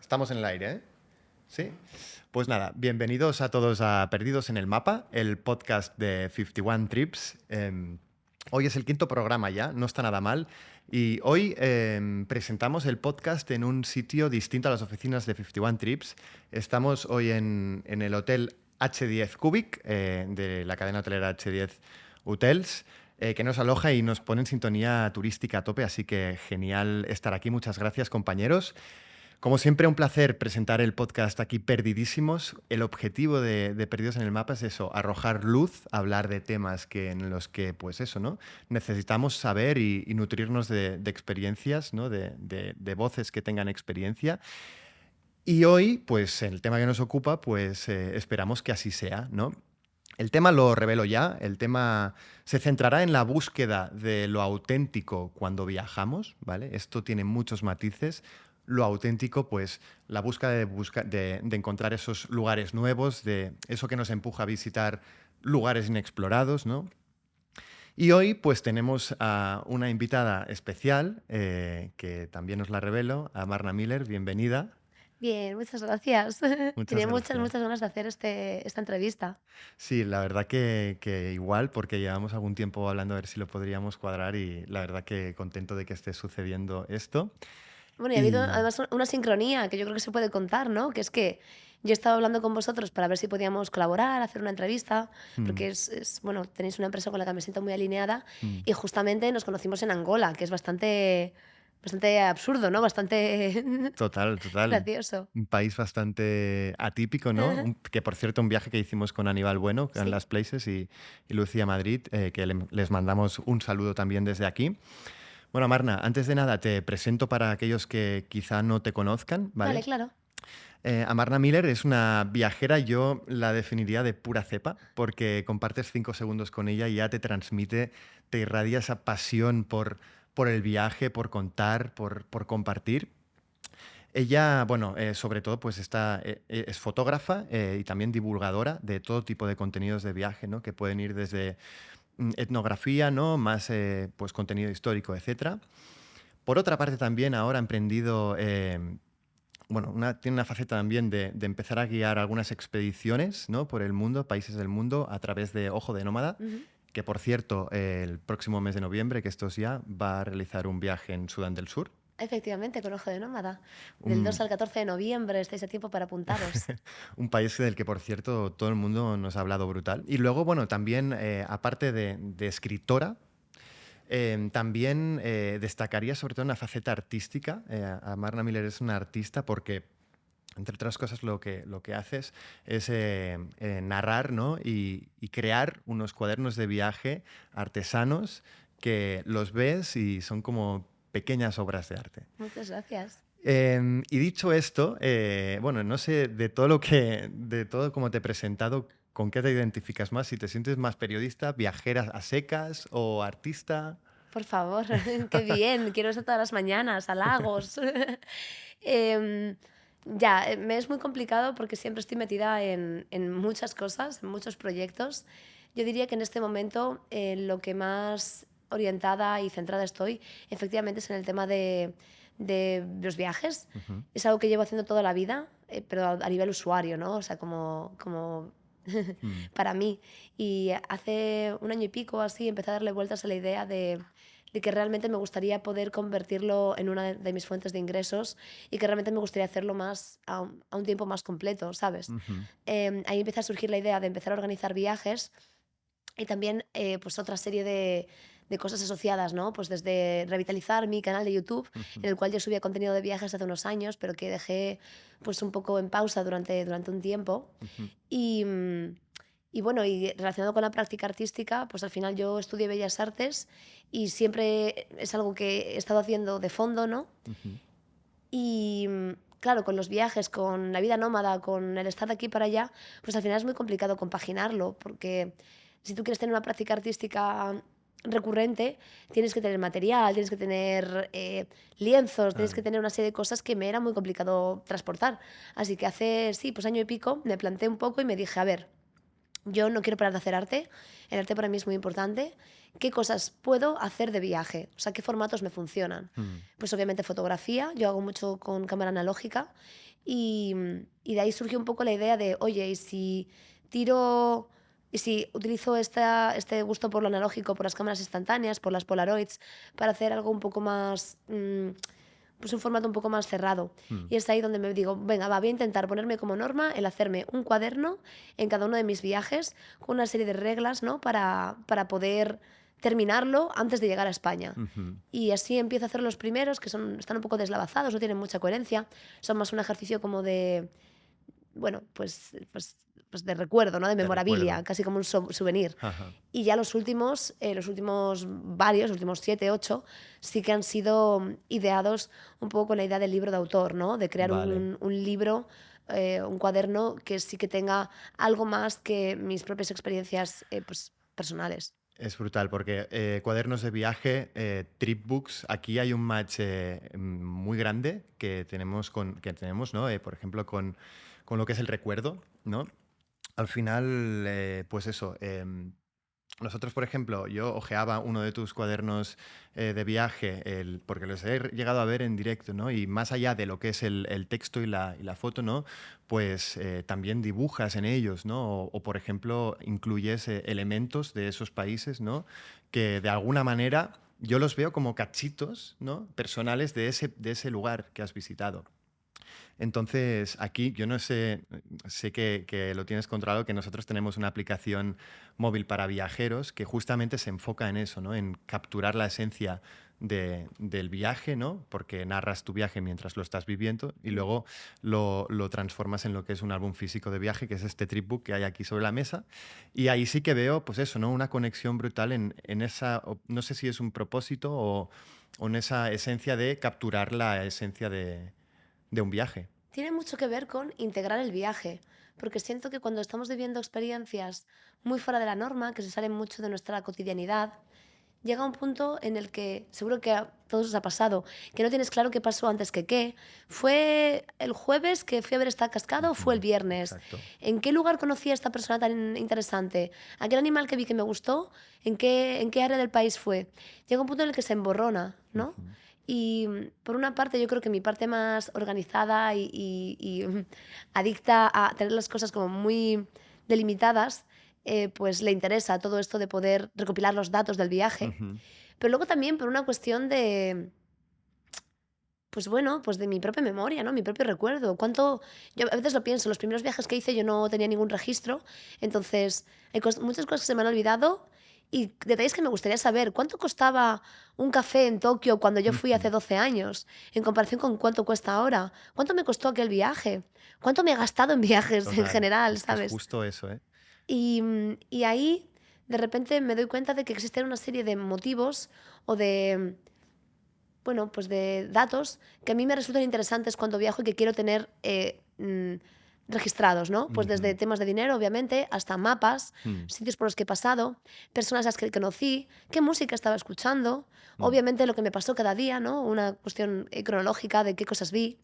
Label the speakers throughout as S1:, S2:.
S1: Estamos en el aire, ¿eh? Sí. Pues nada, bienvenidos a todos a Perdidos en el Mapa, el podcast de 51 Trips. Hoy es el quinto programa ya, no está nada mal. Y hoy presentamos el podcast en un sitio distinto a las oficinas de 51 Trips. Estamos hoy en el hotel H10 Cubic, de la cadena hotelera H10 Hotels, que nos aloja y nos pone en sintonía turística a tope, así que genial estar aquí. Muchas gracias, compañeros. Como siempre, un placer presentar el podcast aquí Perdidísimos. El objetivo de Perdidos en el Mapa es eso, arrojar luz, hablar de temas en los que, pues eso, ¿no? Necesitamos saber y nutrirnos de experiencias, ¿no? De voces que tengan experiencia. Y hoy, pues el tema que nos ocupa, pues esperamos que así sea, ¿no? El tema lo revelo ya, el tema se centrará en la búsqueda de lo auténtico cuando viajamos, ¿vale? Esto tiene muchos matices. Lo auténtico, pues la búsqueda de encontrar esos lugares nuevos, de eso que nos empuja a visitar lugares inexplorados, ¿no? Y hoy pues tenemos a una invitada especial, que también os la revelo, a Marna Miller, bienvenida.
S2: Bien, muchas gracias.
S1: Muchas
S2: Tenía muchas,
S1: gracias.
S2: muchas ganas de hacer esta entrevista.
S1: Sí, la verdad que igual, porque llevamos algún tiempo hablando a ver si lo podríamos cuadrar y la verdad que contento de que esté sucediendo esto.
S2: Bueno, y ha habido
S1: Y
S2: además una sincronía que yo creo que se puede contar, ¿no? Que es que yo estaba hablando con vosotros para ver si podíamos colaborar, hacer una entrevista,
S1: mm,
S2: porque bueno, tenéis una empresa con la que me siento muy alineada
S1: mm,
S2: y justamente nos conocimos en Angola, que es bastante absurdo, ¿no? Bastante
S1: total, total.
S2: gracioso.
S1: Un país bastante atípico, ¿no? Que por cierto, un viaje que hicimos con Aníbal Bueno, en
S2: Sí,
S1: Las Places y Lucía Madrid, que les mandamos un saludo también desde aquí. Bueno, Marna, antes de nada te presento para aquellos que quizá no te conozcan,
S2: vale,
S1: ¿vale?
S2: claro.
S1: Amarna Miller es una viajera, yo la definiría de pura cepa, porque compartes 5 segundos con ella y ya te transmite, te irradia esa pasión por el viaje, por contar, por compartir. Ella, bueno, sobre todo, pues es fotógrafa y también divulgadora de todo tipo de contenidos de viaje, ¿no? Que pueden ir desde etnografía, ¿no? Más pues contenido histórico, etcétera. Por otra parte, también ahora ha emprendido bueno, tiene una faceta también de empezar a guiar algunas expediciones, ¿no? Por el mundo, países del mundo, a través de Ojo de Nómada,
S2: Ujú.
S1: que por cierto, el próximo mes de noviembre, que esto es ya, va a realizar un viaje en Sudán del Sur.
S2: Efectivamente, con Ojo de Nómada. Del 2
S1: Un,
S2: al 14 de noviembre estáis a tiempo para apuntaros.
S1: un país del que, por cierto, todo el mundo nos ha hablado brutal. Y luego, bueno, también, aparte de escritora, también destacaría sobre todo una faceta artística. Marna Miller es una artista porque entre otras cosas, lo que haces es narrar, ¿no? y crear unos cuadernos de viaje artesanos que los ves y son como pequeñas obras de arte.
S2: Muchas gracias.
S1: Y dicho esto, bueno, no sé de todo como te he presentado, ¿con qué te identificas más? Si te sientes más periodista, viajera a secas o artista.
S2: Por favor, qué bien, quiero eso todas las mañanas, halagos. Em, ya, me es muy complicado porque siempre estoy metida en muchas cosas, en muchos proyectos. Yo diría que en este momento lo que más orientada y centrada estoy, efectivamente, es en el tema de los viajes.
S1: Ujú.
S2: Es algo que llevo haciendo toda la vida, pero a nivel usuario, ¿no? O sea, como
S1: Mm.
S2: para mí. Y hace un año y pico así empecé a darle vueltas a la idea de que realmente me gustaría poder convertirlo en una de mis fuentes de ingresos y que realmente me gustaría hacerlo más a un tiempo más completo, ¿sabes?
S1: Ujú.
S2: Ahí empieza a surgir la idea de empezar a organizar viajes y también pues otra serie de cosas asociadas, ¿no? Pues desde revitalizar mi canal de YouTube,
S1: Ujú.
S2: en el cual yo subía contenido de viajes hace unos años, pero que dejé pues un poco en pausa durante un tiempo.
S1: Ujú.
S2: Y, y bueno, y relacionado con la práctica artística, pues al final yo estudié Bellas Artes y siempre es algo que he estado haciendo de fondo, ¿no?
S1: Ujú.
S2: Y claro, con los viajes, con la vida nómada, con el estar de aquí para allá, pues al final es muy complicado compaginarlo, porque si tú quieres tener una práctica artística recurrente, tienes que tener material, tienes que tener lienzos, tienes que
S1: Claro.
S2: tener una serie de cosas que me era muy complicado transportar. Así que hace, sí, pues año y pico, me planté un poco y me dije, a ver, yo no quiero parar de hacer arte, el arte para mí es muy importante. ¿Qué cosas puedo hacer de viaje? O sea, ¿qué formatos me funcionan?
S1: Mm.
S2: Pues obviamente fotografía, yo hago mucho con cámara analógica Y de ahí surgió un poco la idea de, oye, y si utilizo este gusto por lo analógico, por las cámaras instantáneas, por las Polaroids, para hacer algo un poco más, pues un formato un poco más cerrado.
S1: Mm.
S2: Y es ahí donde me digo, venga, voy a intentar ponerme como norma el hacerme un cuaderno en cada uno de mis viajes con una serie de reglas, ¿no? Para poder terminarlo antes de llegar a España.
S1: Ujú.
S2: Y así empiezo a hacer los primeros, que están un poco deslavazados, no tienen mucha coherencia, son más un ejercicio como de, bueno, pues de recuerdo, ¿no? De
S1: De
S2: memorabilia,
S1: recuerdo.
S2: casi como un souvenir.
S1: Ajá.
S2: Y ya los últimos varios, los últimos 7, 8, sí que han sido ideados un poco con la idea del libro de autor, ¿no? De crear
S1: Vale.
S2: un libro, un cuaderno que sí que tenga algo más que mis propias experiencias pues, personales.
S1: Es brutal porque cuadernos de viaje, tripbooks, aquí hay un match muy grande que tenemos, ¿no? Por ejemplo, con lo que es el recuerdo, ¿no? Al final, pues eso, nosotros, por ejemplo, yo hojeaba uno de tus cuadernos de viaje, porque los he llegado a ver en directo, ¿no? Y más allá de lo que es el texto y la foto, ¿no? Pues también dibujas en ellos, ¿no? O, por ejemplo, incluyes elementos de esos países, ¿no? Que de alguna manera yo los veo como cachitos, ¿no? Personales de ese lugar que has visitado. Entonces, aquí yo no sé, sé que lo tienes controlado, que nosotros tenemos una aplicación móvil para viajeros que justamente se enfoca en eso, ¿no? En capturar la esencia del viaje, ¿no? Porque narras tu viaje mientras lo estás viviendo y
S2: Mm.
S1: luego lo transformas en lo que es un álbum físico de viaje, que es este tripbook que hay aquí sobre la mesa. Y ahí sí que veo, pues eso, ¿no? Una conexión brutal en esa, no sé si es un propósito o en esa esencia de capturar la esencia de un viaje.
S2: Tiene mucho que ver con integrar el viaje, porque siento que cuando estamos viviendo experiencias muy fuera de la norma, que se salen mucho de nuestra cotidianidad, llega un punto en el que, seguro que a todos os ha pasado, que no tienes claro qué pasó antes que qué. ¿Fue el jueves que fui a ver esta cascada o fue el
S1: Ujú,
S2: viernes?
S1: exacto.
S2: ¿En qué lugar conocí a esta persona tan interesante? ¿Aquel animal que vi que me gustó? ¿En qué área del país fue? Llega un punto en el que se emborrona, ¿no?
S1: Ujú,
S2: Y por una parte yo creo que mi parte más organizada adicta a tener las cosas como muy delimitadas, pues le interesa todo esto de poder recopilar los datos del viaje.
S1: ujú,
S2: Pero luego también por una cuestión de, pues bueno, pues de mi propia memoria, ¿no? Mi propio recuerdo. Yo a veces lo pienso, los primeros viajes que hice yo no tenía ningún registro, entonces hay muchas cosas que se me han olvidado y detalles que me gustaría saber. ¿Cuánto costaba un café en Tokio cuando yo fui hace
S1: ujú.
S2: 12 años en comparación con cuánto cuesta ahora? ¿Cuánto me costó aquel viaje? ¿Cuánto me he gastado en viajes en
S1: Total.
S2: general,
S1: Es que es
S2: sabes?
S1: justo eso, ¿eh?
S2: Y ahí de repente me doy cuenta de que existen una serie de motivos o de, bueno, pues de datos que a mí me resultan interesantes cuando viajo y que quiero tener registrados, ¿no? Pues desde
S1: Ujú,
S2: temas de dinero, obviamente, hasta mapas,
S1: mm,
S2: sitios por los que he pasado, personas a las que conocí, qué música estaba escuchando,
S1: mm,
S2: obviamente lo que me pasó cada día, ¿no? Una cuestión cronológica de qué cosas vi,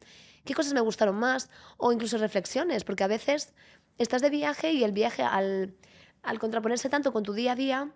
S2: qué cosas me gustaron más, o incluso reflexiones, porque a veces estás de viaje y el viaje al contraponerse tanto con tu día a día,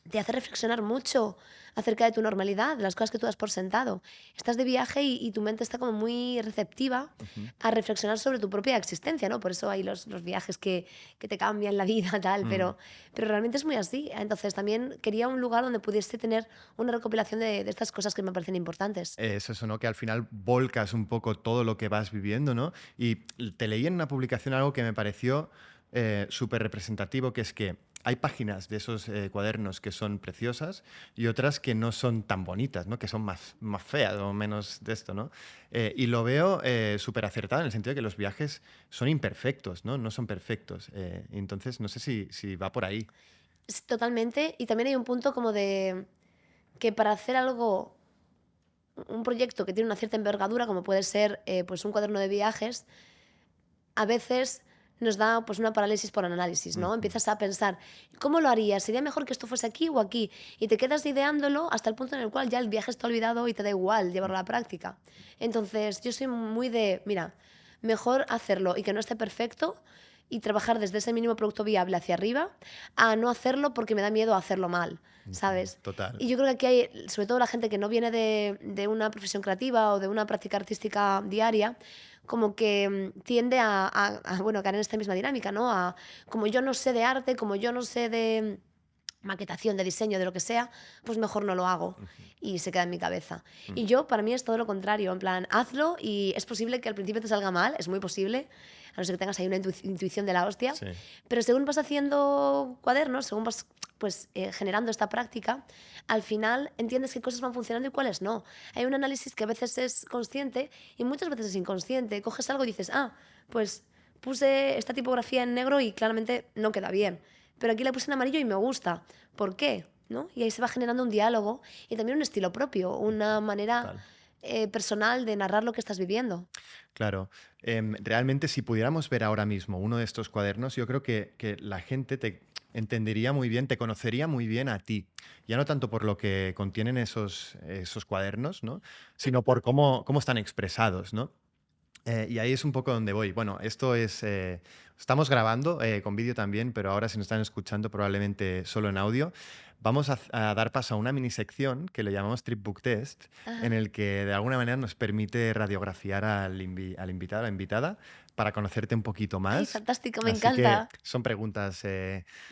S2: te hace reflexionar mucho acerca de tu normalidad, de las cosas que tú das por sentado. Estás de viaje y tu mente está como muy receptiva
S1: ujú,
S2: a reflexionar sobre tu propia existencia, ¿no? Por eso hay los viajes que te cambian la vida, tal,
S1: mm.
S2: pero realmente es muy así. Entonces también quería un lugar donde pudiese tener una recopilación de estas cosas que me parecen importantes.
S1: Es eso, ¿no? Que al final volcas un poco todo lo que vas viviendo, ¿no? Y te leí en una publicación algo que me pareció súper representativo, que es que hay páginas de esos cuadernos que son preciosas y otras que no son tan bonitas, ¿no? Que son más feas o menos de esto, ¿no? Y lo veo súper acertado en el sentido de que los viajes son imperfectos, ¿no? No son perfectos. Entonces, no sé si va por ahí.
S2: Totalmente. Y también hay un punto como de que para hacer algo, un proyecto que tiene una cierta envergadura, como puede ser pues un cuaderno de viajes, a veces nos da pues una parálisis por análisis, ¿no?
S1: Ujú,
S2: Empiezas a pensar, ¿cómo lo harías? ¿Sería mejor que esto fuese aquí o aquí? Y te quedas ideándolo hasta el punto en el cual ya el viaje está olvidado y te da igual llevarlo a la práctica. Entonces, yo soy muy de, mira, mejor hacerlo y que no esté perfecto y trabajar desde ese mínimo producto viable hacia arriba a no hacerlo porque me da miedo hacerlo mal,
S1: ujú,
S2: ¿sabes?
S1: total.
S2: Y yo creo que aquí hay, sobre todo la gente que no viene de una profesión creativa o de una práctica artística diaria, como que tiende bueno, a caer en esta misma dinámica, ¿no? Como yo no sé de arte, como yo no sé de maquetación, de diseño, de lo que sea, pues mejor no lo hago
S1: Ujú.
S2: y se queda en mi cabeza.
S1: Mm.
S2: Y yo, para mí es todo lo contrario, en plan, hazlo y es posible que al principio te salga mal, es muy posible, a no ser que tengas ahí una intuición de la hostia,
S1: Sí,
S2: pero según vas haciendo cuadernos, según vas pues generando esta práctica, al final entiendes qué cosas van funcionando y cuáles no. Hay un análisis que a veces es consciente y muchas veces es inconsciente. Coges algo y dices, pues puse esta tipografía en negro y claramente no queda bien, pero aquí la puse en amarillo y me gusta. ¿Por qué? ¿No? Y ahí se va generando un diálogo y también un estilo propio, una manera
S1: total.
S2: personal de narrar lo que estás viviendo.
S1: Claro, realmente si pudiéramos ver ahora mismo uno de estos cuadernos, yo creo que la gente te entendería muy bien, te conocería muy bien a ti. Ya no tanto por lo que contienen esos cuadernos, ¿no? Sino por cómo están expresados, ¿no? Y ahí es un poco donde voy. Bueno, esto es. Estamos grabando con vídeo también, pero ahora si nos están escuchando probablemente solo en audio. Vamos a dar paso a una mini sección que le llamamos Trip Book Test, en
S2: Ajá.
S1: el que de alguna manera nos permite radiografiar al invitado, a la invitada, para conocerte un poquito
S2: Ay,
S1: más.
S2: fantástico, me
S1: Así que
S2: encanta.
S1: son preguntas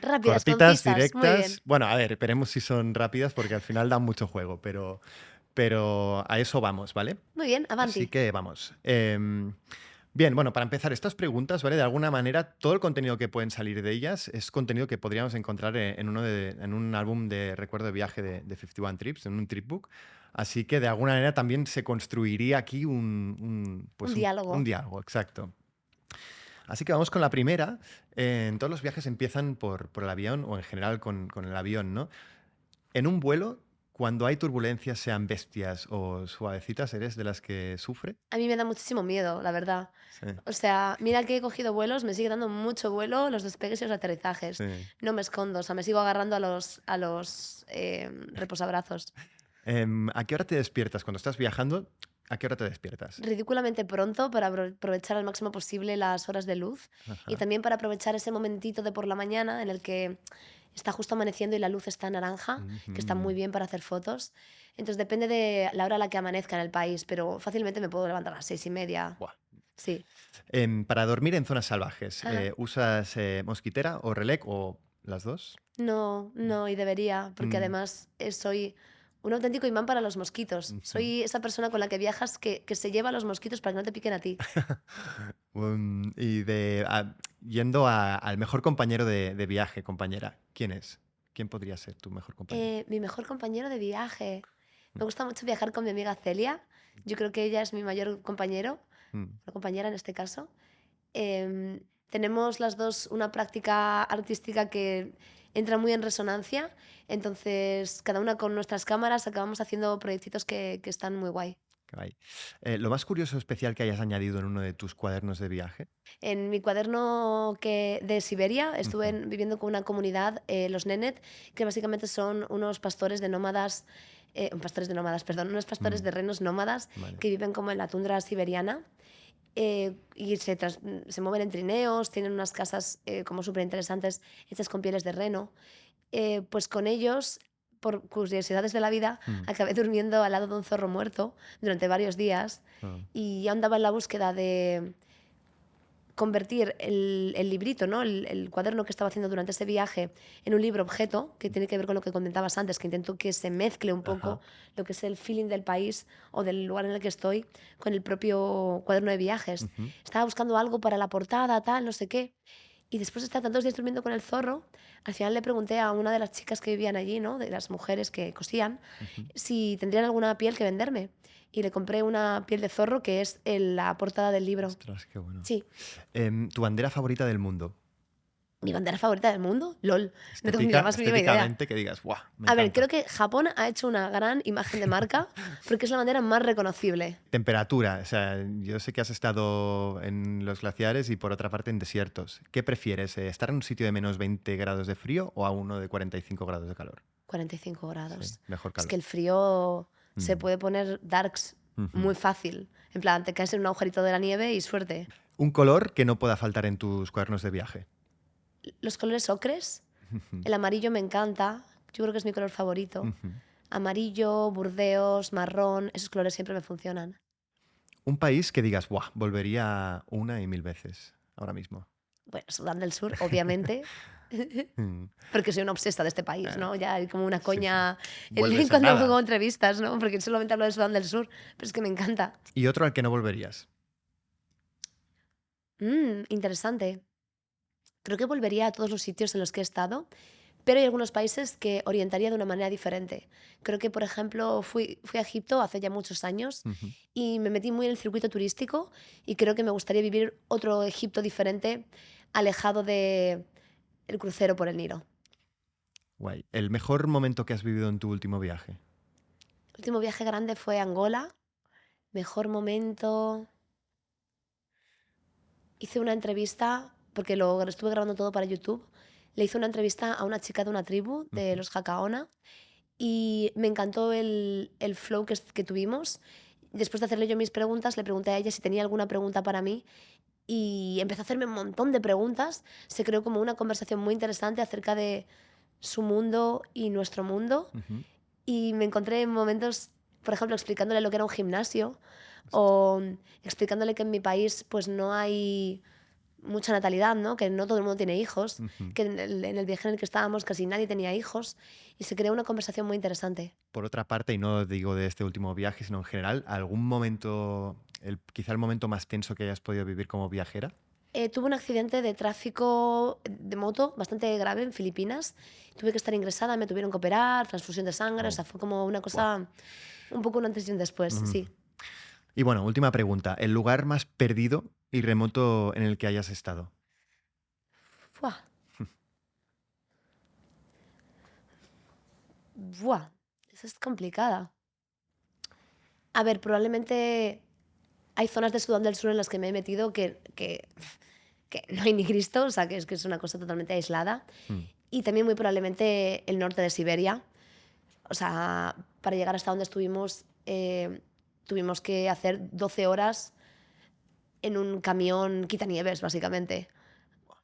S2: Rápidas,
S1: cortitas,
S2: concisas, muy bien.
S1: directas. Bueno, a ver, veremos si son rápidas porque al final dan mucho juego, pero a eso vamos, ¿vale?
S2: Muy bien,
S1: Así
S2: avanti.
S1: que vamos. Bien, bueno, para empezar, estas preguntas, ¿vale? De alguna manera, todo el contenido que pueden salir de ellas es contenido que podríamos encontrar en un álbum de recuerdo de viaje de 51 Trips, en un tripbook. Así que de alguna manera también se construiría aquí
S2: Un
S1: pues
S2: diálogo.
S1: un diálogo, exacto. Así que vamos con la primera. En todos los viajes empiezan por el avión o en general con el avión, ¿no? En un vuelo, cuando hay turbulencias, sean bestias o suavecitas, ¿eres de las que sufre?
S2: A mí me da muchísimo miedo, la verdad.
S1: Sí,
S2: O sea, mira que he cogido vuelos, me sigue dando mucho vuelo los despegues y los aterrizajes.
S1: sí.
S2: No me escondo, o sea, me sigo agarrando a los reposabrazos.
S1: ¿A qué hora te despiertas? Cuando estás viajando, ¿a qué hora te despiertas?
S2: Ridículamente pronto para aprovechar al máximo posible las horas de luz y
S1: Ajá.
S2: también para aprovechar ese momentito de por la mañana en el que está justo amaneciendo y la luz está naranja, que está muy
S1: Ujú.
S2: bien para hacer fotos. Entonces depende de la hora a la que amanezca en el país, pero fácilmente me puedo levantar a las 6:30.
S1: Buah.
S2: Sí.
S1: Para dormir en zonas salvajes,
S2: Ajá.
S1: ¿usas mosquitera o relec o las dos?
S2: No, no, y debería, porque
S1: Mm,
S2: además soy un auténtico imán para los mosquitos.
S1: ujú.
S2: Soy esa persona con la que viajas que se lleva a los mosquitos para que no te piquen a ti.
S1: Y yendo al mejor compañero de viaje, compañera, ¿quién es? ¿Quién podría ser tu mejor compañero?
S2: Mi mejor compañero de viaje.
S1: Mm,
S2: Me gusta mucho viajar con mi amiga Celia. Yo creo que ella es mi mayor compañero,
S1: mm.
S2: o compañera en este caso. Tenemos las dos una práctica artística que entra muy en resonancia, entonces cada una con nuestras cámaras acabamos haciendo proyectitos que están muy guay.
S1: Qué guay. ¿Lo más curioso o especial que hayas añadido en uno de tus cuadernos de viaje?
S2: En mi cuaderno de Siberia estuve
S1: Ujú.
S2: viviendo con una comunidad, los Nenet, que básicamente son unos pastores de nómadas, pastores de nómadas, perdón, unos pastores
S1: Mm,
S2: de renos nómadas
S1: vale.
S2: que viven como en la tundra siberiana y se mueven en trineos, tienen unas casas como súper interesantes hechas con pieles de reno. Pues con ellos, por curiosidades de la vida,
S1: Mm,
S2: acabé durmiendo al lado de un zorro muerto durante varios días
S1: ah,
S2: y yo andaba en la búsqueda de convertir el librito, ¿no? El cuaderno que estaba haciendo durante ese viaje en un libro objeto, que tiene que ver con lo que comentabas antes, que intento que se mezcle un poco
S1: ajá.
S2: lo que es el feeling del país o del lugar en el que estoy con el propio cuaderno de viajes.
S1: Ujú,
S2: Estaba buscando algo para la portada, tal, no sé qué. Y después de estar tantos días durmiendo con el zorro, al final le pregunté a una de las chicas que vivían allí, ¿no? De las mujeres que cosían,
S1: ujú.
S2: si tendrían alguna piel que venderme. Y le compré una piel de zorro que es la portada del libro.
S1: Ostras, qué bueno.
S2: Sí.
S1: ¿Tu bandera favorita del mundo?
S2: ¿Mi bandera favorita del mundo? LOL. No tengo ni la más mínima idea.
S1: Estéticamente que digas, ¡guau! Me
S2: A ver, creo
S1: encanta.
S2: que Japón ha hecho una gran imagen de marca porque es la bandera más reconocible.
S1: Temperatura, o sea, yo sé que has estado en los glaciares y por otra parte en desiertos. ¿Qué prefieres? ¿Estar en un sitio de menos 20 grados de frío o a uno de 45 grados de calor?
S2: 45
S1: Sí,
S2: grados.
S1: mejor
S2: Es
S1: calor.
S2: que el frío se
S1: Mm,
S2: puede poner darks
S1: ujú.
S2: muy fácil. En plan, te caes en un agujerito de la nieve y suerte.
S1: Un color que no pueda faltar en tus cuadernos de viaje.
S2: Los colores ocres,
S1: Ujú,
S2: el amarillo me encanta. Yo creo que es mi color favorito.
S1: ujú.
S2: Amarillo, burdeos, marrón, esos colores siempre me funcionan.
S1: Un país que digas, ¡buah! Volvería una y mil veces ahora mismo.
S2: Bueno, Sudán del Sur, obviamente,
S1: Mm,
S2: porque soy una obsesa de este país,
S1: eh,
S2: ¿no? Ya hay como una
S1: sí, sí.
S2: coña
S1: Vuelves a
S2: cuando hago
S1: nada.
S2: entrevistas, ¿no? Porque solamente hablo de Sudán del Sur, pero es que me encanta.
S1: Y otro al que no volverías.
S2: Interesante. Creo que volvería a todos los sitios en los que he estado, pero hay algunos países que orientaría de una manera diferente. Creo que, por ejemplo, fui a Egipto hace ya muchos años
S1: Ujú.
S2: y me metí muy en el circuito turístico y creo que me gustaría vivir otro Egipto diferente, alejado de el crucero por el Nilo.
S1: Guay. ¿El mejor momento que has vivido en tu último viaje?
S2: El último viaje grande fue a Angola. Mejor momento. Hice una entrevista, porque lo estuve grabando todo para YouTube. Le hice una entrevista a una chica de una tribu, de
S1: Ujú.
S2: los Jacaona, y me encantó el flow que tuvimos. Después de hacerle yo mis preguntas, le pregunté a ella si tenía alguna pregunta para mí y empezó a hacerme un montón de preguntas. Se creó como una conversación muy interesante acerca de su mundo y nuestro mundo.
S1: Ujú.
S2: Y me encontré en momentos, por ejemplo, explicándole lo que era un gimnasio o explicándole que en mi país pues no hay mucha natalidad, ¿no? Que no todo el mundo tiene hijos,
S1: Ujú.
S2: que en el viaje en el que estábamos casi nadie tenía hijos y se creó una conversación muy interesante.
S1: Por otra parte, y no digo de este último viaje, sino en general, ¿algún momento, quizá el momento más tenso que hayas podido vivir como viajera?
S2: Tuve un accidente de tráfico de moto bastante grave en Filipinas. Tuve que estar ingresada, me tuvieron que operar, transfusión de sangre, o
S1: Oh,
S2: sea, fue como una
S1: buah.
S2: cosa, un poco un antes y un después,
S1: Ujú.
S2: sí.
S1: Y bueno, última pregunta. ¿El lugar más perdido y remoto en el que hayas estado?
S2: Buah, buah, esa es complicada. A ver, probablemente hay zonas de Sudán del Sur en las que me he metido que no hay ni Cristo, o sea, que es una cosa totalmente aislada.
S1: Mm.
S2: Y también muy probablemente el norte de Siberia. O sea, para llegar hasta donde estuvimos, tuvimos que hacer 12 horas en un camión quitanieves, básicamente.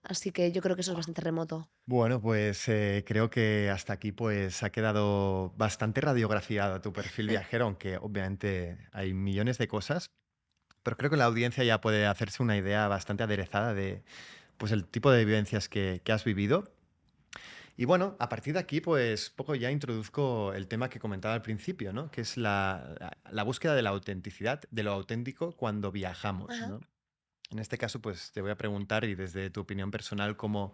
S2: Así que yo creo que eso es bastante remoto.
S1: Bueno, pues creo que hasta aquí pues ha quedado bastante radiografiado tu perfil viajero, aunque obviamente hay millones de cosas, pero creo que la audiencia ya puede hacerse una idea bastante aderezada de pues el tipo de vivencias que has vivido. Y bueno, a partir de aquí, pues poco ya introduzco el tema que comentaba al principio, ¿no? Que es la búsqueda de la autenticidad, de lo auténtico cuando viajamos,
S2: Ajá.
S1: ¿no? En este caso, pues te voy a preguntar, y desde tu opinión personal, cómo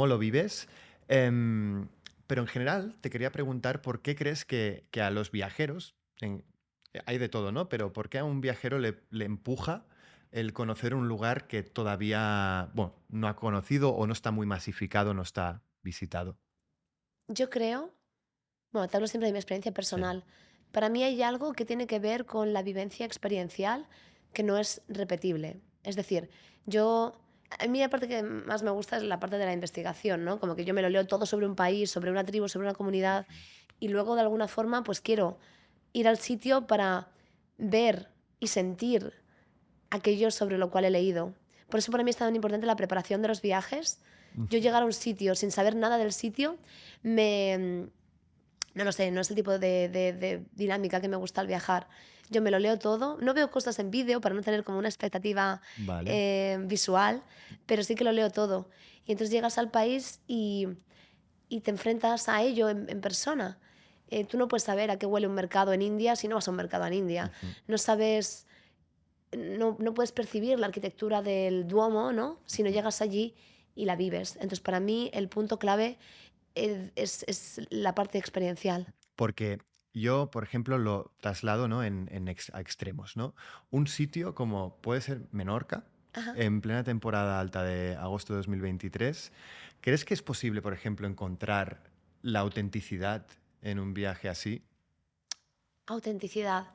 S1: lo vives. Em, pero en general, te quería preguntar por qué crees que a los viajeros, hay de todo, ¿no? Pero ¿por qué a un viajero le empuja el conocer un lugar que todavía, bueno, no ha conocido o no está muy masificado, no está visitado?
S2: Yo creo, bueno, te hablo siempre de mi experiencia
S1: Sí.
S2: personal. Para mí hay algo que tiene que ver con la vivencia experiencial que no es repetible. Es decir, a mí la parte que más me gusta es la parte de la investigación, ¿no? Como que yo me lo leo todo sobre un país, sobre una tribu, sobre una comunidad y luego de alguna forma pues quiero ir al sitio para ver y sentir aquello sobre lo cual he leído. Por eso para mí es tan importante la preparación de los viajes. Yo
S1: Ujú.
S2: llegar a un sitio sin saber nada del sitio me, no lo sé, no es el tipo de dinámica que me gusta al viajar. Yo me lo leo todo, no veo cosas en vídeo para no tener como una expectativa
S1: Vale.
S2: visual, pero sí que lo leo todo. Y entonces llegas al país y te enfrentas a ello en persona. Tú no puedes saber a qué huele un mercado en India si no vas a un mercado en India.
S1: Ujú.
S2: No sabes, no puedes percibir la arquitectura del Duomo, ¿no? Si no
S1: Ujú.
S2: llegas allí y la vives. Entonces, para mí, el punto clave es la parte experiencial.
S1: Porque yo, por ejemplo, lo traslado, ¿no? A extremos, ¿no? Un sitio como puede ser Menorca,
S2: Ajá.
S1: en plena temporada alta de agosto de 2023. ¿Crees que es posible, por ejemplo, encontrar la autenticidad en un viaje así?
S2: Autenticidad.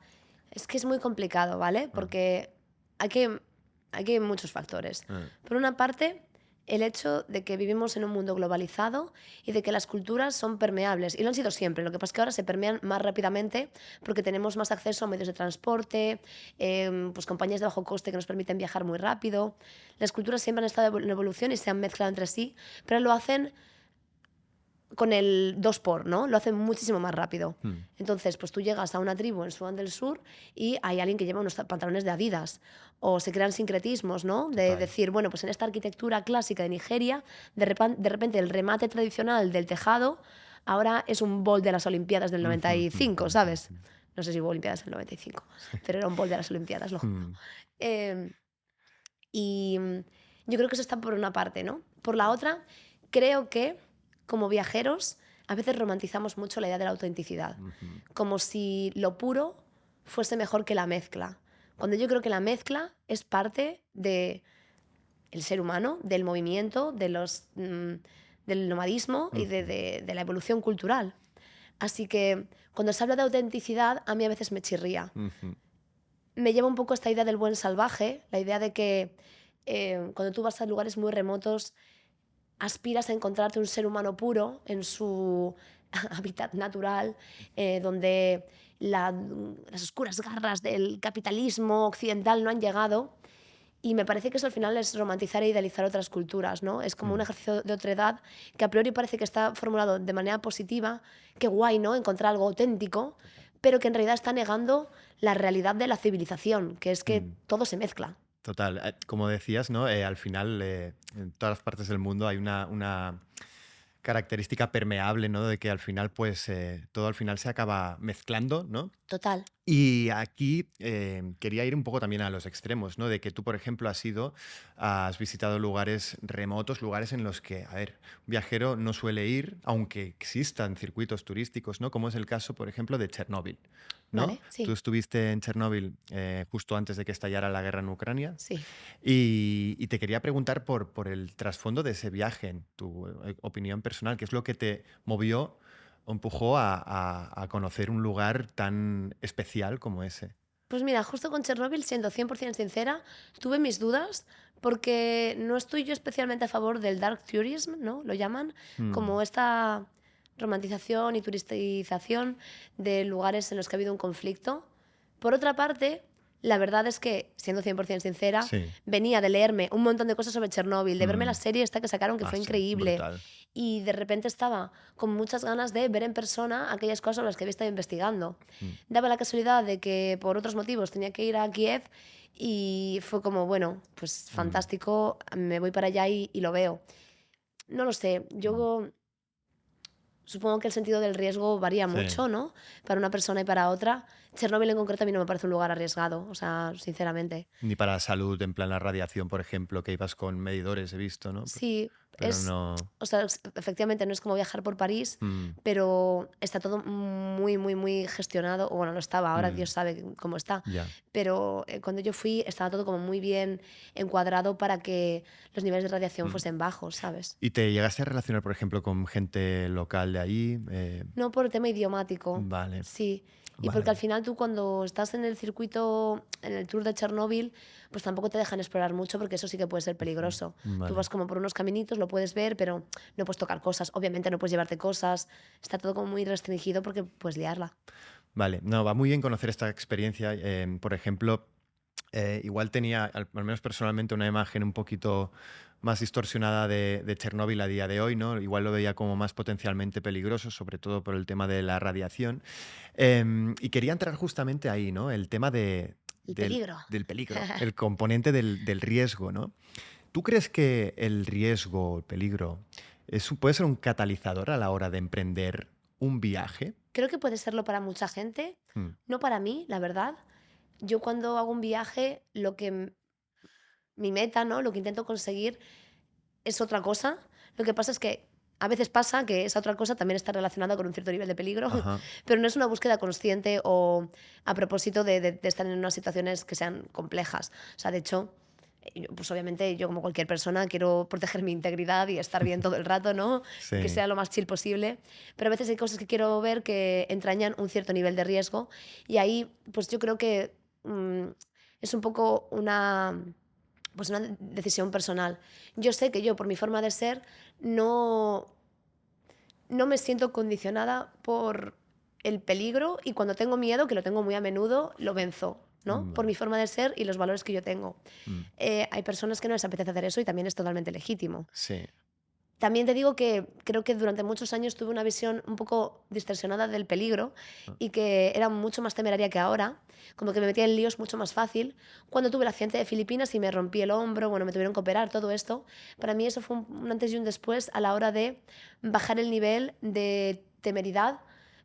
S2: Es que es muy complicado, ¿vale?
S1: Ah,
S2: Porque hay que, hay muchos factores.
S1: ah,
S2: Por una parte, el hecho de que vivimos en un mundo globalizado y de que las culturas son permeables. Y lo han sido siempre. Lo que pasa es que ahora se permean más rápidamente porque tenemos más acceso a medios de transporte, pues compañías de bajo coste que nos permiten viajar muy rápido. Las culturas siempre han estado en evolución y se han mezclado entre sí, pero lo hacen con el 2x, ¿no? Lo hace muchísimo más rápido. Entonces, pues tú llegas a una tribu en Sudán del Sur y hay alguien que lleva unos pantalones de Adidas. O se crean sincretismos, ¿no? De
S1: Total.
S2: decir, bueno, pues en esta arquitectura clásica de Nigeria, de repente el remate tradicional del tejado ahora es un bol de las Olimpiadas del 95, ¿sabes? No sé si hubo Olimpiadas del 95, pero era un bol de las Olimpiadas, lo juro. Eh, y yo creo que eso está por una parte, ¿no? Por la otra, creo que como viajeros a veces romantizamos mucho la idea de la autenticidad, como si lo puro fuese mejor que la mezcla. Cuando yo creo que la mezcla es parte del ser humano, del movimiento, del nomadismo y de la evolución cultural. Así que cuando se habla de autenticidad, a mí a veces me chirría. Me lleva un poco esta idea del buen salvaje, la idea de que cuando tú vas a lugares muy remotos, aspiras a encontrarte un ser humano puro en su hábitat natural, donde las oscuras garras del capitalismo occidental no han llegado. Y me parece que eso al final es romantizar e idealizar otras culturas, ¿no? Es como un ejercicio de otredad que a priori parece que está formulado de manera positiva, qué guay, ¿no? Encontrar algo auténtico, pero que en realidad está negando la realidad de la civilización, que es que todo se mezcla.
S1: Total. Como decías, ¿no? Al final, en todas las partes del mundo hay una característica permeable, ¿no? De que al final, pues, todo al final se acaba mezclando, ¿no?
S2: Total.
S1: Y aquí quería ir un poco también a los extremos, ¿no? De que tú, por ejemplo, has visitado lugares remotos, lugares en los que, a ver, un viajero no suele ir, aunque existan circuitos turísticos, ¿no? Como es el caso, por ejemplo, de Chernóbil, ¿no?
S2: ¿Vale?
S1: Tú
S2: Sí,
S1: estuviste en Chernóbil justo antes de que estallara la guerra en Ucrania
S2: sí.
S1: y te quería preguntar por el trasfondo de ese viaje, en tu opinión personal, ¿qué es lo que te movió o empujó a conocer un lugar tan especial como ese?
S2: Pues mira, justo con Chernóbil, siendo 100% sincera, tuve mis dudas porque no estoy yo especialmente a favor del dark tourism, ¿no? Lo llaman,
S1: Mm,
S2: como esta romantización y turistización de lugares en los que ha habido un conflicto. Por otra parte, la verdad es que, siendo 100% sincera,
S1: sí.
S2: venía de leerme un montón de cosas sobre Chernóbil, de verme la
S1: Mm,
S2: serie esta que sacaron que fue
S1: sí,
S2: increíble,
S1: brutal.
S2: y de repente estaba con muchas ganas de ver en persona aquellas cosas sobre las que había estado investigando.
S1: Mm,
S2: Daba la casualidad de que por otros motivos tenía que ir a Kiev y fue como, bueno, pues
S1: mm,
S2: fantástico, me voy para allá y lo veo. No lo sé,
S1: mm.
S2: yo supongo que el sentido del riesgo varía
S1: Sí.
S2: mucho, ¿no? Para una persona y para otra. Chernóbil en concreto a mí no me parece un lugar arriesgado, o sea, sinceramente.
S1: Ni para la salud, en plan la radiación, por ejemplo, que ibas con medidores, he visto, ¿no?
S2: Sí,
S1: Pero no.
S2: o sea, efectivamente no es como viajar por París,
S1: Mm,
S2: pero está todo muy, muy, muy gestionado, o bueno, lo estaba, ahora
S1: mm,
S2: Dios sabe cómo está,
S1: ya.
S2: pero cuando yo fui estaba todo como muy bien encuadrado para que los niveles de radiación
S1: Mm.
S2: fuesen bajos, ¿sabes?
S1: ¿Y te llegaste a relacionar, por ejemplo, con gente local de ahí?
S2: No por el tema idiomático,
S1: Vale,
S2: sí. Y
S1: vale,
S2: porque al
S1: vale.
S2: final tú cuando estás en el circuito, en el tour de Chernóbil, pues tampoco te dejan explorar mucho porque eso sí que puede ser
S1: Ujú,
S2: peligroso. Tú
S1: vale.
S2: vas como por unos caminitos, lo puedes ver, pero no puedes tocar cosas. Obviamente no puedes llevarte cosas. Está todo como muy restringido porque puedes liarla.
S1: Vale, no, va muy bien conocer esta experiencia. Por ejemplo, igual tenía, al menos personalmente, una imagen un poquito más distorsionada de Chernóbil a día de hoy, ¿no? Igual lo veía como más potencialmente peligroso, sobre todo por el tema de la radiación. Y quería entrar justamente ahí, ¿no? El tema
S2: El peligro.
S1: del peligro, el componente del riesgo, ¿no? ¿Tú crees que el riesgo, el peligro, puede ser un catalizador a la hora de emprender un viaje?
S2: Creo que puede serlo para mucha gente,
S1: Mm,
S2: no para mí, la verdad. Yo cuando hago un viaje, mi meta, ¿no? Lo que intento conseguir es otra cosa. Lo que pasa es que a veces pasa que esa otra cosa también está relacionada con un cierto nivel de peligro,
S1: ajá.
S2: pero no es una búsqueda consciente o a propósito de estar en unas situaciones que sean complejas. O sea, de hecho, pues obviamente yo como cualquier persona quiero proteger mi integridad y estar bien todo el rato, ¿no? Y que
S1: Sí.
S2: sea lo más chill posible. Pero a veces hay cosas que quiero ver que entrañan un cierto nivel de riesgo y ahí pues yo creo que es un poco pues una decisión personal. Yo sé que yo, por mi forma de ser, no, no me siento condicionada por el peligro y cuando tengo miedo, que lo tengo muy a menudo, lo venzo, ¿no? Por
S1: Vale.
S2: mi forma de ser y los valores que yo tengo.
S1: Mm,
S2: Hay personas que no les apetece hacer eso y también es totalmente legítimo.
S1: sí.
S2: También te digo que creo que durante muchos años tuve una visión un poco distorsionada del peligro
S1: Ah,
S2: y que era mucho más temeraria que ahora, como que me metía en líos mucho más fácil. Cuando tuve el accidente de Filipinas y me rompí el hombro, bueno, me tuvieron que operar, todo esto, para mí eso fue un antes y un después a la hora de bajar el nivel de temeridad,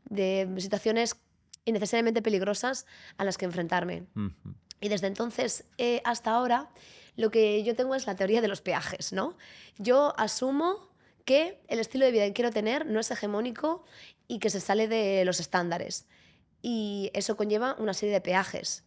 S2: de situaciones innecesariamente peligrosas a las que enfrentarme.
S1: ujú.
S2: Y desde entonces hasta ahora, lo que yo tengo es la teoría de los peajes, ¿no? Yo asumo que el estilo de vida que quiero tener no es hegemónico y que se sale de los estándares. Y eso conlleva una serie de peajes.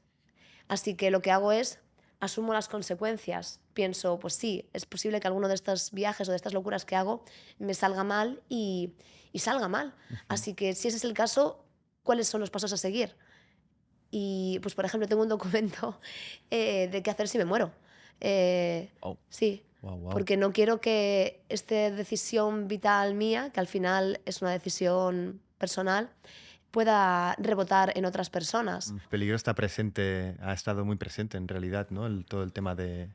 S2: Así que lo que hago es asumo las consecuencias. Pienso, pues sí, es posible que alguno de estos viajes o de estas locuras que hago me salga mal y salga mal.
S1: Ujú.
S2: Así que si ese es el caso, ¿cuáles son los pasos a seguir? Y, pues, por ejemplo, tengo un documento de qué hacer si me muero.
S1: Oh,
S2: Sí,
S1: wow, wow.
S2: porque no quiero que esta decisión vital mía, que al final es una decisión personal, pueda rebotar en otras personas.
S1: Peligro está presente, ha estado muy presente en realidad, ¿no? Todo el tema de,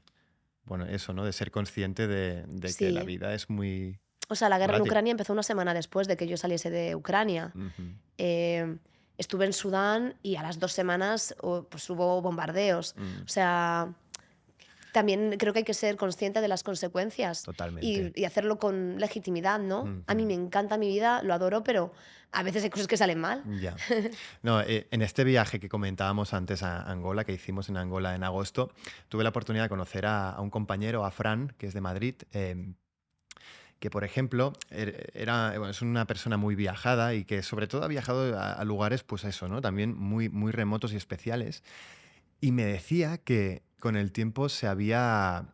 S1: bueno, eso, ¿no? De ser consciente de que la
S2: Sí.
S1: vida es muy
S2: O sea, la guerra en
S1: volátil.
S2: Ucrania empezó una semana después de que yo saliese de Ucrania.
S1: Ujú.
S2: Eh, Estuve en Sudán y a las 2 semanas, pues, hubo bombardeos.
S1: Mm,
S2: O sea, también creo que hay que ser consciente de las consecuencias
S1: totalmente.
S2: y hacerlo con legitimidad, ¿no? A mí
S1: Ujú.
S2: me encanta mi vida, lo adoro, pero a veces hay cosas que salen mal.
S1: Ya. No, en este viaje que comentábamos antes a Angola, que hicimos en Angola en agosto, tuve la oportunidad de conocer a un compañero, a Fran, que es de Madrid, que por ejemplo bueno, es una persona muy viajada y que sobre todo ha viajado a lugares, pues eso, ¿no? También muy, muy remotos y especiales. Y me decía que con el tiempo se había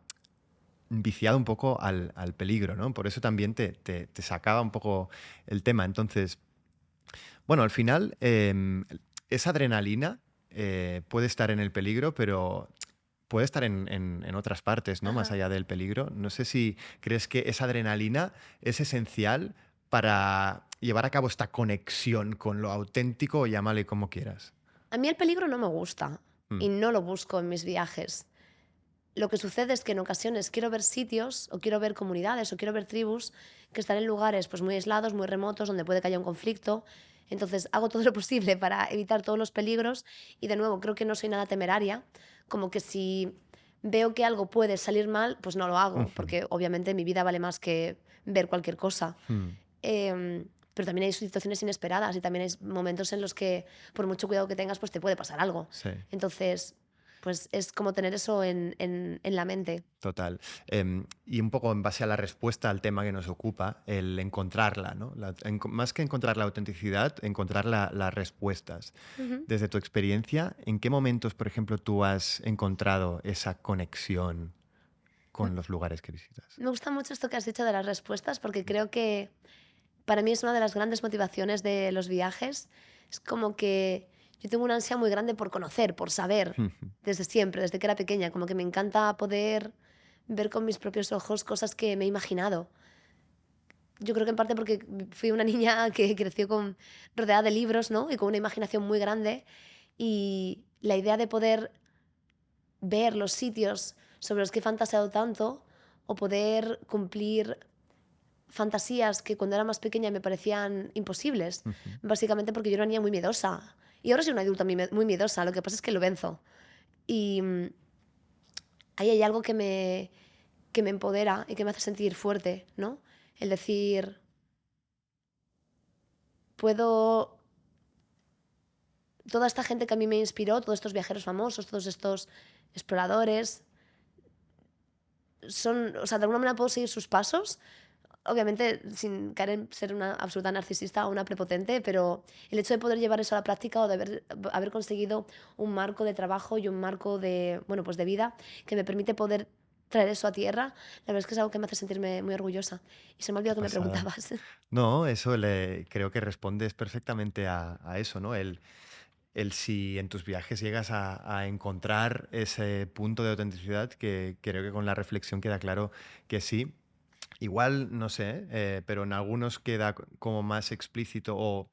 S1: viciado un poco al peligro, ¿no? Por eso también te sacaba un poco el tema. Entonces, bueno, al final, esa adrenalina puede estar en el peligro, pero puede estar en otras partes, ¿no? Más
S2: Ajá.
S1: allá del peligro. No sé si crees que esa adrenalina es esencial para llevar a cabo esta conexión con lo auténtico, o llámale como quieras.
S2: A mí el peligro no me gusta
S1: Mm,
S2: y no lo busco en mis viajes. Lo que sucede es que en ocasiones quiero ver sitios o quiero ver comunidades o quiero ver tribus que están en lugares pues muy aislados, muy remotos, donde puede que haya un conflicto. Entonces hago todo lo posible para evitar todos los peligros y de nuevo creo que no soy nada temeraria, como que si veo que algo puede salir mal, pues no lo hago,
S1: ujú,
S2: porque obviamente mi vida vale más que ver cualquier cosa.
S1: mm,
S2: Pero también hay situaciones inesperadas y también hay momentos en los que por mucho cuidado que tengas, pues te puede pasar algo.
S1: sí.
S2: Entonces, pues es como tener eso en la mente.
S1: Total. Y un poco en base a la respuesta al tema que nos ocupa, el encontrarla, ¿no? Más que encontrar la autenticidad, encontrar las respuestas.
S2: Ujú.
S1: Desde tu experiencia, ¿en qué momentos, por ejemplo, tú has encontrado esa conexión
S2: Me
S1: con los lugares que visitas?
S2: me gusta mucho esto que has dicho de las respuestas, porque creo que para mí es una de las grandes motivaciones de los viajes. Es como que yo tengo una ansia muy grande por conocer, por saber,
S1: Ujú.
S2: desde siempre, desde que era pequeña. Como que me encanta poder ver con mis propios ojos cosas que me he imaginado. Yo creo que en parte porque fui una niña que creció rodeada de libros, ¿no? Y con una imaginación muy grande. Y la idea de poder ver los sitios sobre los que he fantaseado tanto o poder cumplir fantasías que cuando era más pequeña me parecían imposibles,
S1: Ujú.
S2: básicamente porque yo era una niña muy miedosa. Y ahora soy una adulta muy miedosa, lo que pasa es que lo venzo. Y ahí hay algo que me empodera y que me hace sentir fuerte, ¿no? El decir, puedo... Toda esta gente que a mí me inspiró, todos estos viajeros famosos, todos estos exploradores, son, o sea, de alguna manera puedo seguir sus pasos, obviamente sin caer en ser una absoluta narcisista o una prepotente, pero el hecho de poder llevar eso a la práctica o de haber conseguido un marco de trabajo y un marco de, bueno, pues de vida que me permite poder traer eso a tierra, la verdad es que es algo que me hace sentirme muy orgullosa. Y se me ha
S1: Qué
S2: olvidado que me
S1: pasada.
S2: preguntabas.
S1: No, eso creo que respondes perfectamente a eso, ¿no? El si en tus viajes llegas a encontrar ese punto de autenticidad, que creo que con la reflexión queda claro que sí. Igual, no sé, pero en algunos queda como más explícito o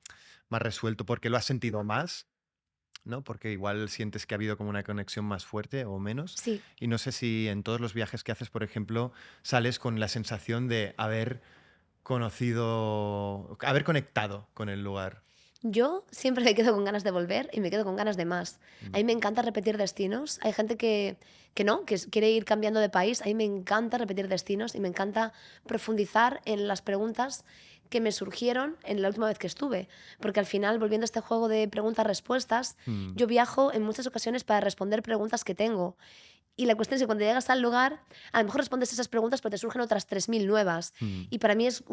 S1: más resuelto porque lo has sentido más. ¿no? Porque igual sientes que ha habido como una conexión más fuerte o menos.
S2: Sí.
S1: Y no sé si en todos los viajes que haces, por ejemplo, sales con la sensación de haber conocido, haber conectado con el lugar.
S2: Yo siempre me quedo con ganas de volver y me quedo con ganas de más. A
S1: Mm.
S2: mí me encanta repetir destinos. Hay gente que no, quiere ir cambiando de país. A mí me encanta repetir destinos y me encanta profundizar en las preguntas que me surgieron en la última vez que estuve. Porque al final, volviendo a este juego de preguntas-respuestas,
S1: Mm.
S2: yo viajo en muchas ocasiones para responder preguntas que tengo. Y la cuestión es que cuando llegas al lugar, a lo mejor respondes esas preguntas, pero te surgen otras 3000 nuevas.
S1: Mm.
S2: Y para mí es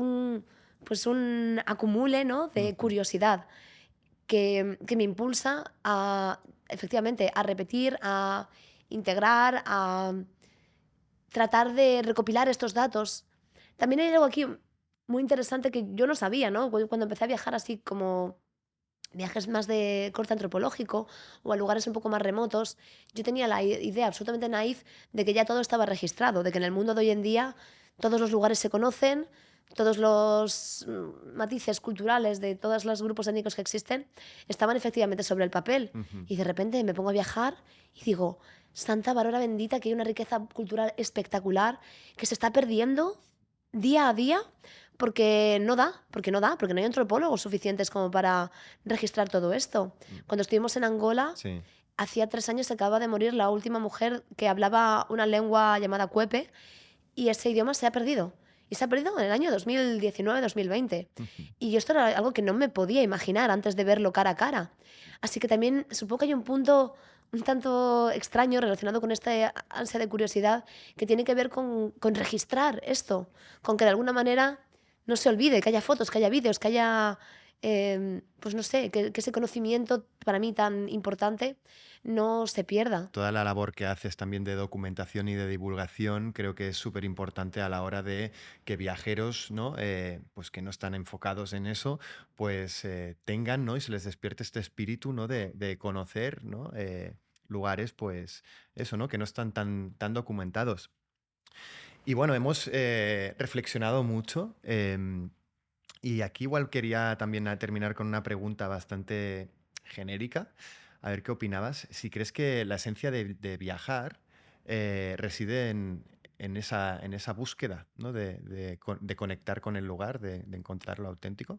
S2: pues un acumule, ¿no?, de
S1: Ujú.
S2: curiosidad que me impulsa a, efectivamente, a repetir, a integrar, a tratar de recopilar estos datos. También hay algo aquí muy interesante que yo no sabía, ¿no? Cuando empecé a viajar así como viajes más de corte antropológico o a lugares un poco más remotos, yo tenía la idea absolutamente naif de que ya todo estaba registrado, de que en el mundo de hoy en día todos los lugares se conocen, todos los matices culturales de todos los grupos étnicos que existen estaban efectivamente sobre el papel.
S1: Ujú.
S2: Y de repente me pongo a viajar y digo, Santa Varora bendita, que hay una riqueza cultural espectacular que se está perdiendo día a día porque no hay antropólogos suficientes como para registrar todo esto.
S1: Mm.
S2: Cuando estuvimos en Angola,
S1: Sí.
S2: hacía 3 años se acaba de morir la última mujer que hablaba una lengua llamada cuepe y ese idioma se ha perdido. Y se ha perdido en el año 2019-2020.
S1: Ujú.
S2: Y yo esto era algo que no me podía imaginar antes de verlo cara a cara. Así que también supongo que hay un punto un tanto extraño relacionado con esta ansia de curiosidad que tiene que ver con registrar esto, con que de alguna manera no se olvide, que haya fotos, que haya vídeos, que haya, pues no sé, que ese conocimiento para mí tan importante no se pierda.
S1: Toda la labor que haces también de documentación y de divulgación creo que es súper importante a la hora de que viajeros, ¿no? Pues que no están enfocados en eso, pues tengan, ¿no? Y se les despierte este espíritu, ¿no? De conocer, ¿no? Lugares, pues eso, ¿no? Que no están tan documentados. Y bueno, hemos reflexionado mucho. Y aquí igual quería también terminar con una pregunta bastante genérica. A ver qué opinabas. Si crees que la esencia de viajar reside en esa búsqueda, ¿no? De conectar con el lugar, de encontrar lo auténtico.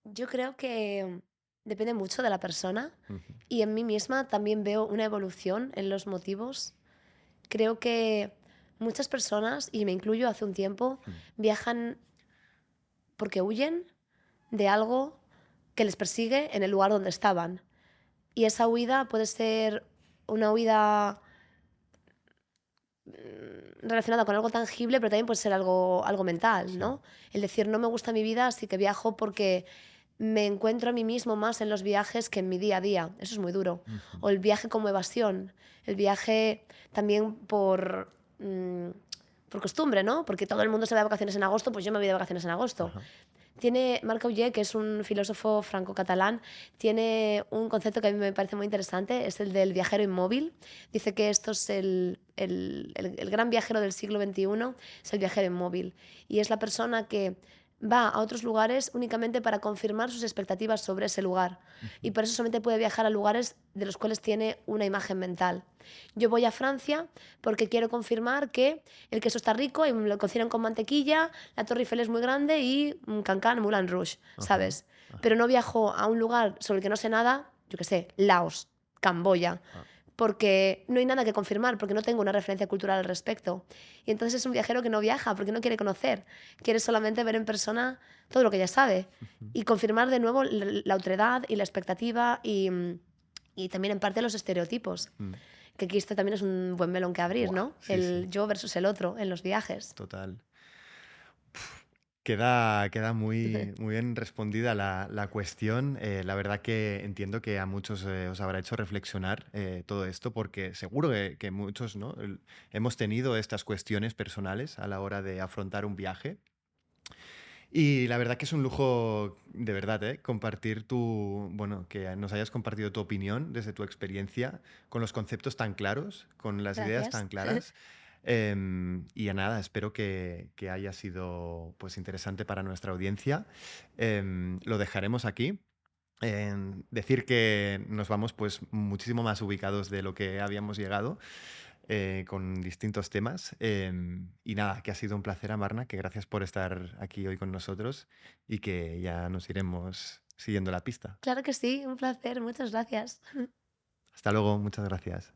S2: Yo creo que depende mucho de la persona
S1: Ujú.
S2: y en mí misma también veo una evolución en los motivos. Creo que muchas personas, y me incluyo hace un tiempo,
S1: Mm.
S2: viajan porque huyen de algo que les persigue en el lugar donde estaban. Y esa huida puede ser una huida relacionada con algo tangible, pero también puede ser algo mental,
S1: Sí.
S2: ¿no? El decir, no me gusta mi vida, así que viajo porque me encuentro a mí mismo más en los viajes que en mi día a día. Eso es muy duro.
S1: Ujú.
S2: O el viaje como evasión, el viaje también por costumbre, ¿no? Porque todo el mundo se va de vacaciones en agosto, pues yo me voy de vacaciones en agosto.
S1: Ajá.
S2: Tiene Marc Augé, que es un filósofo franco-catalán, tiene un concepto que a mí me parece muy interesante, es el del viajero inmóvil. Dice que esto es el gran viajero del siglo XXI, es el viajero inmóvil. Y es la persona que va a otros lugares únicamente para confirmar sus expectativas sobre ese lugar. Y
S1: Ujú.
S2: por eso solamente puede viajar a lugares de los cuales tiene una imagen mental. Yo voy a Francia porque quiero confirmar que el queso está rico y me lo cocinan con mantequilla, la Torre Eiffel es muy grande y Cancan, Moulin Rouge,
S1: Ajá.
S2: ¿sabes?
S1: Ajá.
S2: Pero no viajo a un lugar sobre el que no sé nada, yo qué sé, Laos, Camboya,
S1: Ah.
S2: porque no hay nada que confirmar, porque no tengo una referencia cultural al respecto. Y entonces es un viajero que no viaja porque no quiere conocer, quiere solamente ver en persona todo lo que ya sabe
S1: Ujú.
S2: y confirmar de nuevo la otredad y la expectativa y también en parte los estereotipos.
S1: Mm.
S2: Que aquí esto también es un buen melón que abrir,
S1: Buah,
S2: ¿no?
S1: sí, sí,
S2: El yo versus el otro en los viajes.
S1: total. Queda muy bien respondida la cuestión. La verdad que entiendo que a muchos os habrá hecho reflexionar todo esto, porque seguro que muchos, ¿no? Hemos tenido estas cuestiones personales a la hora de afrontar un viaje. Y la verdad que es un lujo, de verdad, compartir bueno, que nos hayas compartido tu opinión desde tu experiencia, con los conceptos tan claros, con las ideas
S2: Gracias.
S1: tan claras. Y a nada, espero que haya sido pues interesante para nuestra audiencia. Lo dejaremos aquí. Decir que nos vamos pues muchísimo más ubicados de lo que habíamos llegado con distintos temas. Y nada, que ha sido un placer, Amarna, que gracias por estar aquí hoy con nosotros y que ya nos iremos siguiendo la pista.
S2: Claro que sí, un placer, muchas gracias.
S1: Hasta luego, muchas gracias.